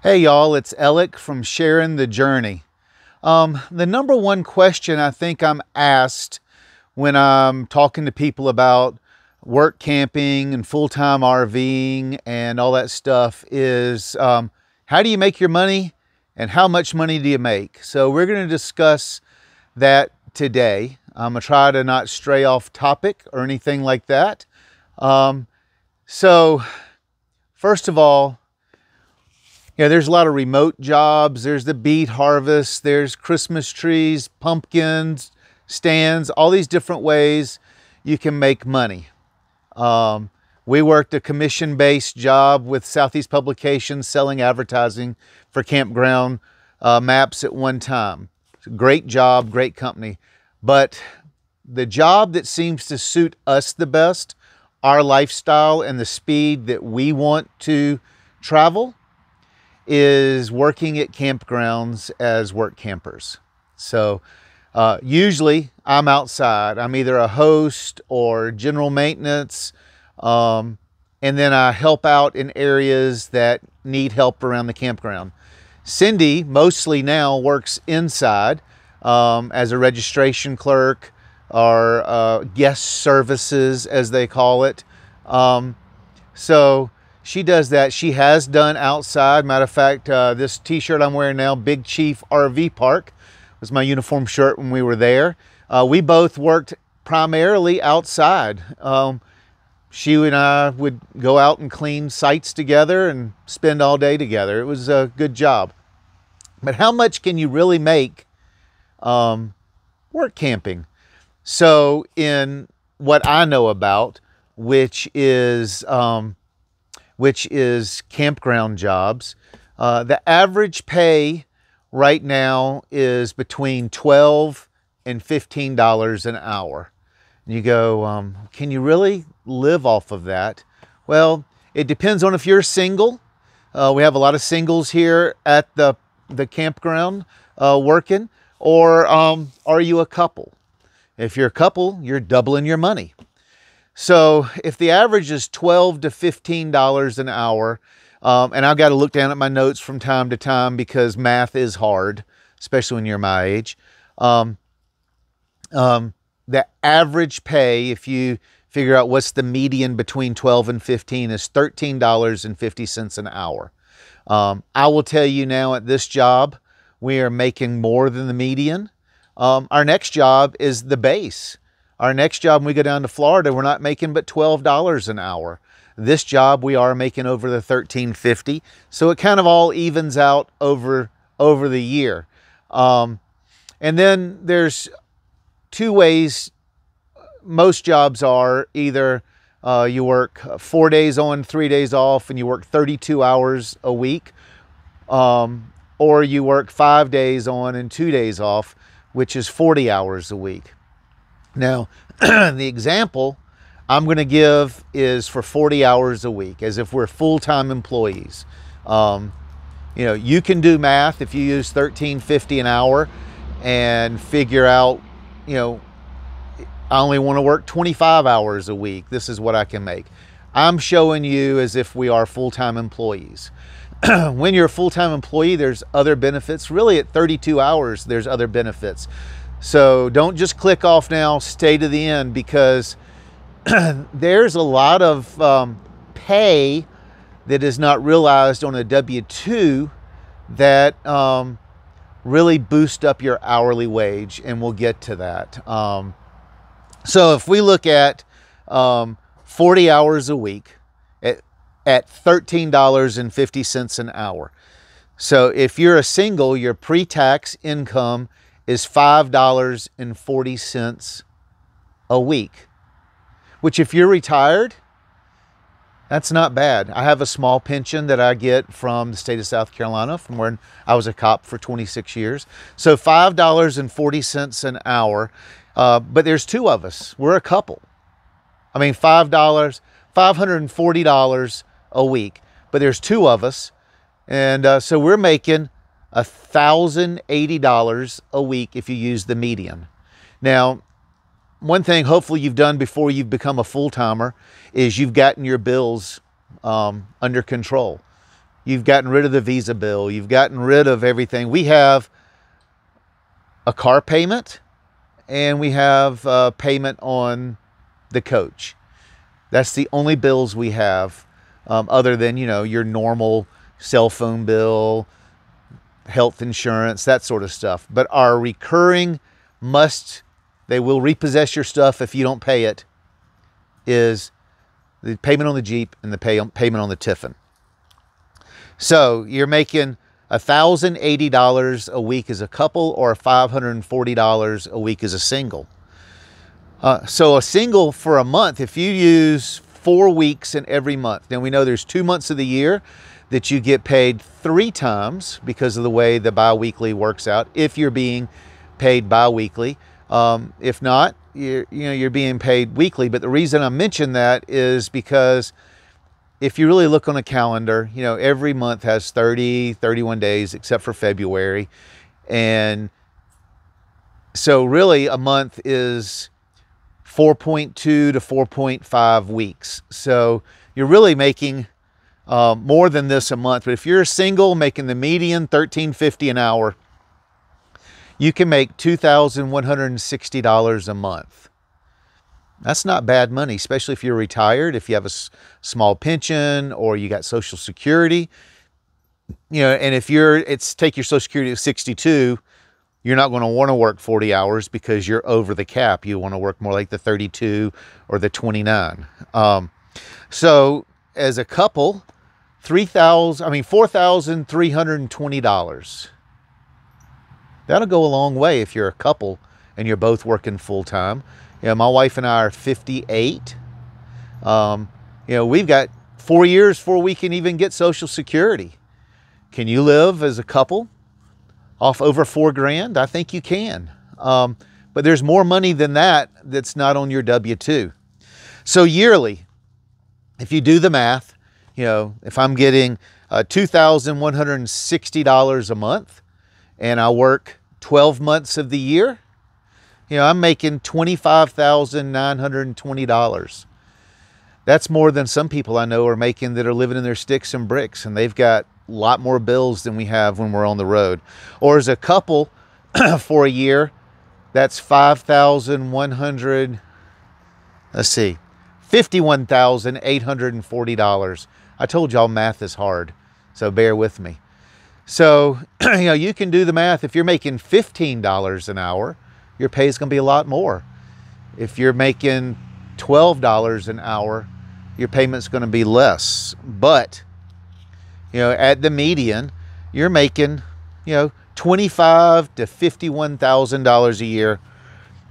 Hey y'all, it's Alec from Sharing the Journey. The number one question I think I'm asked when I'm talking to people about work camping and full-time RVing and all that stuff is how do you make your money and how much money do you make? So we're going to discuss that today. I'm going to try to not stray off topic or anything like that. So first of all, there's a lot of remote jobs. There's the beet harvest, there's Christmas trees, pumpkins, stands, all these different ways you can make money. We worked a commission-based job with Southeast Publications selling advertising for campground maps at one time. Great job, great company. But the job that seems to suit us the best, our lifestyle and the speed that we want to travel, is working at campgrounds as work campers. So usually I'm outside. I'm either a host or general maintenance, and then I help out in areas that need help around the campground. Cindy mostly now works inside as a registration clerk or guest services, as they call it. So she does that. She has done outside. Matter of fact, this t-shirt I'm wearing now, Big Chief RV Park, was my uniform shirt when we were there. We both worked primarily outside. She and I would go out and clean sites together and spend all day together. It was a good job. But how much can you really make work camping? So in what I know about, which is campground jobs. The average pay right now is between $12 and $15 an hour. And you go, can you really live off of that? Well, it depends on if you're single. We have a lot of singles here at the campground working, or are you a couple? If you're a couple, you're doubling your money. So if the average is $12 to $15 an hour, and I've got to look down at my notes from time to time because math is hard, especially when you're my age. The average pay, if you figure out what's the median between 12 and 15, is $13.50 an hour. I will tell you now at this job, we are making more than the median. Our next job is the base. Our next job, when we go down to Florida, we're not making but $12 an hour. This job, we are making over the $13.50. So it kind of all evens out over the year. And then there's two ways most jobs are. Either you work 4 days on, 3 days off, and you work 32 hours a week. Or you work 5 days on and 2 days off, which is 40 hours a week. Now, the example I'm going to give is for 40 hours a week, as if we're full-time employees. You can do math if you use $13.50 an hour and figure out, I only want to work 25 hours a week. This is what I can make. I'm showing you as if we are full-time employees. When you're a full-time employee, there's other benefits. Really, at 32 hours, there's other benefits. So don't just click off now, stay to the end, because there's a lot of pay that is not realized on a W-2 that really boost up your hourly wage, and we'll get to that. So if we look at 40 hours a week at $13.50 an hour. So if you're a single, your pre-tax income is $5.40 a week, which if you're retired, that's not bad. I have a small pension that I get from the state of South Carolina from when I was a cop for 26 years. So $5.40 an hour, but there's two of us. We're a couple. I mean, $540 a week, but there's two of us. And so we're making $1,080 a week if you use the median. Now, one thing hopefully you've done before you've become a full-timer is you've gotten your bills under control. You've gotten rid of the Visa bill. You've gotten rid of everything. We have a car payment and we have a payment on the coach. That's the only bills we have, other than, you know, your normal cell phone bill, health insurance, that sort of stuff. But our recurring they will repossess your stuff if you don't pay it, is the payment on the Jeep and the payment on the Tiffin. So you're making $1,080 a week as a couple, or $540 a week as a single. So a single for a month, if you use 4 weeks in every month, now we know there's 2 months of the year that you get paid 3 times because of the way the bi-weekly works out, if you're being paid bi-weekly. If not, you're being paid weekly. But the reason I mention that is because if you really look on a calendar, you know, every month has 30, 31 days except for February. And so really a month is 4.2 to 4.5 weeks. So you're really making more than this a month. But if you're a single making the median $13.50 an hour, you can make $2,160 a month. That's not bad money, especially if you're retired, if you have a small pension, or you got Social Security. You know, and if take your Social Security at 62, you're not going to want to work 40 hours because you're over the cap. You want to work more like the 32 or the 29. So as a couple, $4,320. That'll go a long way if you're a couple and you're both working full time. You know, my wife and I are 58. You know, we've got 4 years before we can even get Social Security. Can you live as a couple off over $4,000? I think you can. But there's more money than that that's not on your W-2. So yearly, if you do the math, you know, if I'm getting $2,160 a month and I work 12 months of the year, you know, I'm making $25,920. That's more than some people I know are making that are living in their sticks and bricks, and they've got a lot more bills than we have when we're on the road. Or as a couple for a year, that's $51,840. I told y'all math is hard, so bear with me. So, you know, you can do the math. If you're making $15 an hour, your pay is going to be a lot more. If you're making $12 an hour, your payment's going to be less. But, you know, at the median, you're making, you know, $25,000 to $51,000 a year,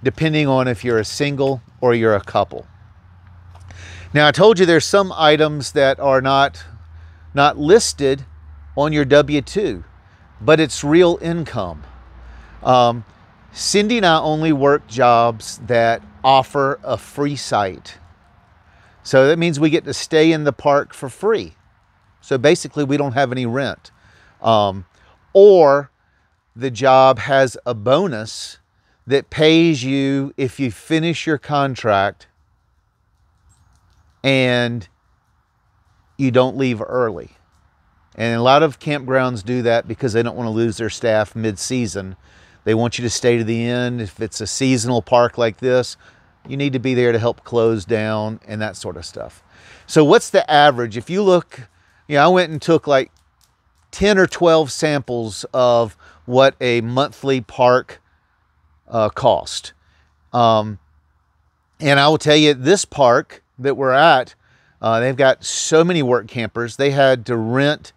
depending on if you're a single or you're a couple. Now, I told you there's some items that are not listed on your W-2, but it's real income. Cindy and I only work jobs that offer a free site. So that means we get to stay in the park for free. So basically we don't have any rent. Or the job has a bonus that pays you if you finish your contract and you don't leave early. And a lot of campgrounds do that because they don't want to lose their staff mid-season. They want you to stay to the end. If it's a seasonal park like this, you need to be there to help close down and that sort of stuff. So what's the average? If you look, you know, I went and took like 10 or 12 samples of what a monthly park cost. And I will tell you, this park that we're at, they've got so many work campers. They had to rent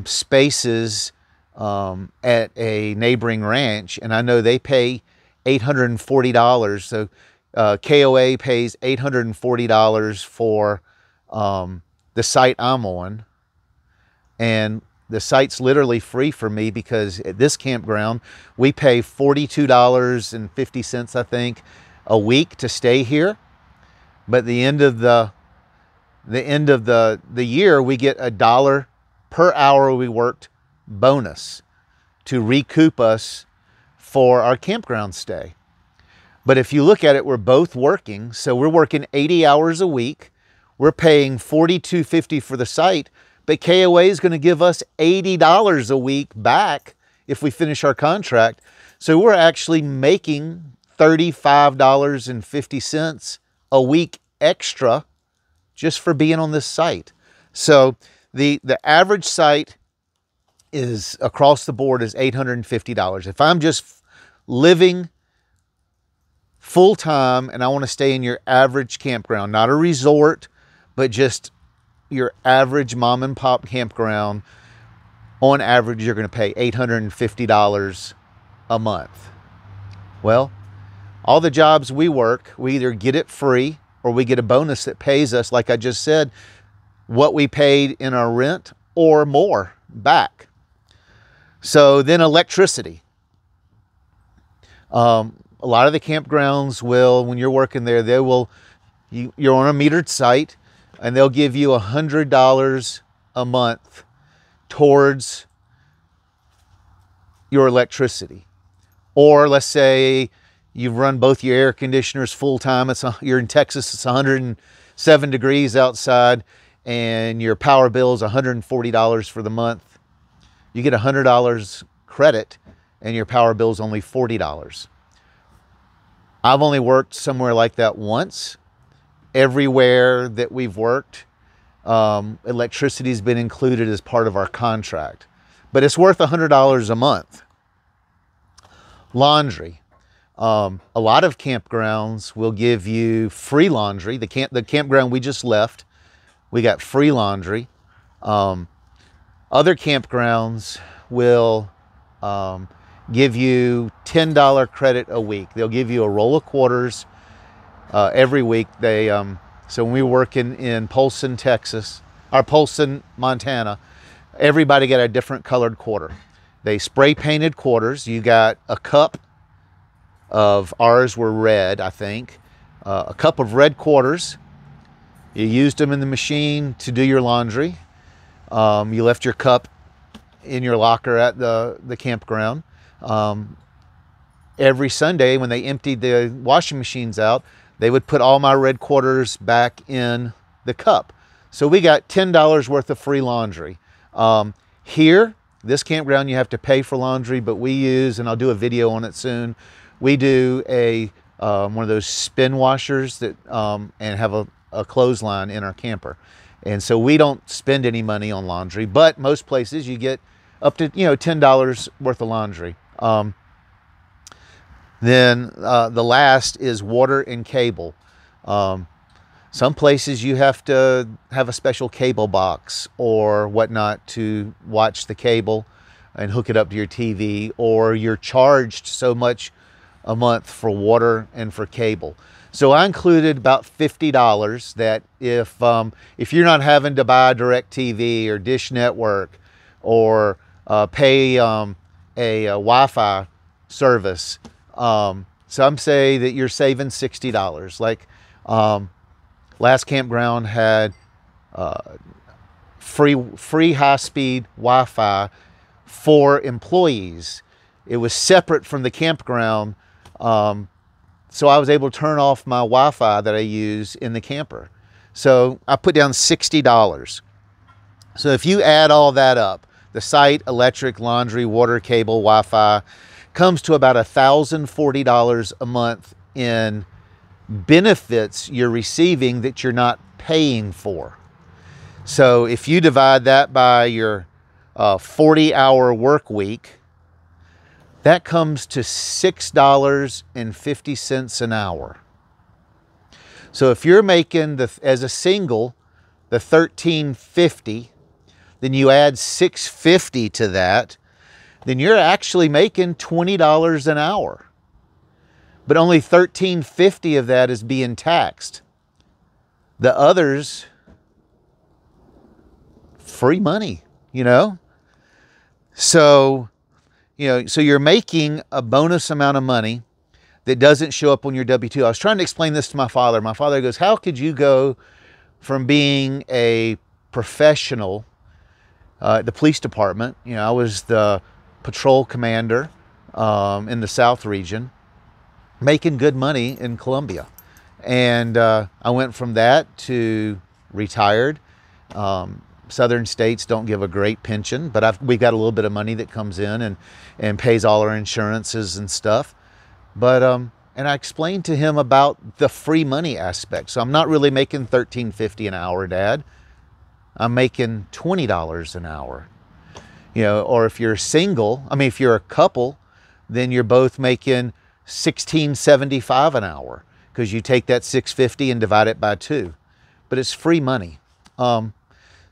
spaces at a neighboring ranch, and I know they pay $840. So KOA pays $840 for the site I'm on, and the site's literally free for me because at this campground we pay $42.50, I think, a week to stay here. But at the end of the year, we get $1 per hour we worked bonus to recoup us for our campground stay. But if you look at it, we're both working. So we're working 80 hours a week. We're paying $42.50 for the site, but KOA is going to give us $80 a week back if we finish our contract. So we're actually making $35.50 a week extra just for being on this site. So the average site is across the board is $850. If I'm just living full-time and I want to stay in your average campground, not a resort, but just your average mom and pop campground, on average, you're going to pay $850 a month. Well, all the jobs we work, we either get it free or we get a bonus that pays us, like I just said, what we paid in our rent or more back. So then electricity. A lot of the campgrounds will, when you're working there, they will, you're on a metered site and they'll give you $100 a month towards your electricity. Or let's say you've run both your air conditioners full time. You're in Texas, it's 107 degrees outside and your power bill is $140 for the month. You get $100 credit and your power bill is only $40. I've only worked somewhere like that once. Everywhere that we've worked, electricity has been included as part of our contract, but it's worth $100 a month. Laundry. A lot of campgrounds will give you free laundry. The campground we just left, we got free laundry. Other campgrounds will give you $10 credit a week. They'll give you a roll of quarters every week. So when we work in Polson, Texas, or Polson, Montana, everybody got a different colored quarter. They spray painted quarters. You got a cup of, ours were red, I think, a cup of red quarters. You used them in the machine to do your laundry. You left your cup in your locker at the campground. Every Sunday when they emptied the washing machines out, they would put all my red quarters back in the cup. So we got $10 worth of free laundry. Here, this campground, you have to pay for laundry, but we use, and I'll do a video on it soon, we do one of those spin washers that and have a clothesline in our camper. And so we don't spend any money on laundry, but most places you get up to $10 worth of laundry. Then the last is water and cable. Some places you have to have a special cable box or whatnot to watch the cable and hook it up to your TV, or you're charged so much a month for water and for cable. So I included about $50 that if you're not having to buy DirecTV or Dish Network or pay a Wi-Fi service, some say that you're saving $60. Like last campground had free high-speed Wi-Fi for employees. It was separate from the campground, so I was able to turn off my Wi-Fi that I use in the camper. So I put down $60. So if you add all that up, the site, electric, laundry, water, cable, Wi-Fi, comes to about $1,040 a month in benefits you're receiving that you're not paying for. So if you divide that by your 40-hour work week, that comes to $6.50 an hour. So if you're making, as a single, the $13.50, then you add $6.50 to that, then you're actually making $20 an hour. But only $13.50 of that is being taxed. The others, free money, So, so you're making a bonus amount of money that doesn't show up on your W-2. I was trying to explain this to my father. My father goes, how could you go from being a professional at the police department? I was the patrol commander in the South region, making good money in Colombia. And I went from that to retired, Southern states don't give a great pension, but we got a little bit of money that comes in and pays all our insurances and stuff. But and I explained to him about the free money aspect. So I'm not really making $13.50 an hour, Dad. I'm making $20 an hour. You know, or if you're single, I mean, if you're a couple, then you're both making $16.75 an hour, because you take that $6.50 and divide it by 2. But it's free money.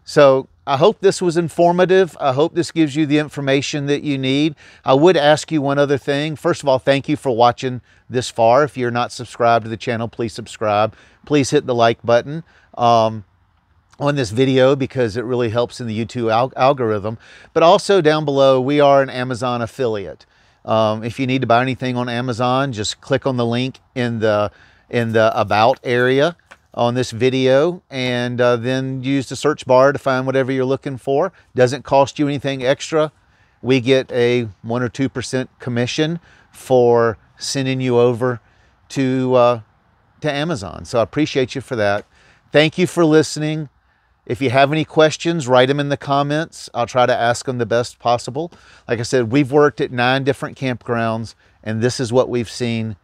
So I hope this was informative. I hope this gives you the information that you need. I would ask you one other thing. First of all, thank you for watching this far. If you're not subscribed to the channel, please subscribe. Please hit the like button on this video, because it really helps in the YouTube algorithm. But also down below, we are an Amazon affiliate. If you need to buy anything on Amazon, just click on the link in the About area on this video, and then use the search bar to find whatever you're looking for. Doesn't cost you anything extra. We get a 1 or 2% commission for sending you over to Amazon. So I appreciate you for that. Thank you for listening. If you have any questions, write them in the comments. I'll try to ask them the best possible. Like I said, we've worked at 9 different campgrounds, and this is what we've seen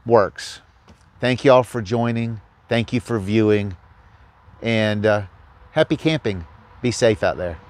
works. Thank you all for joining. Thank you for viewing, and happy camping. Be safe out there.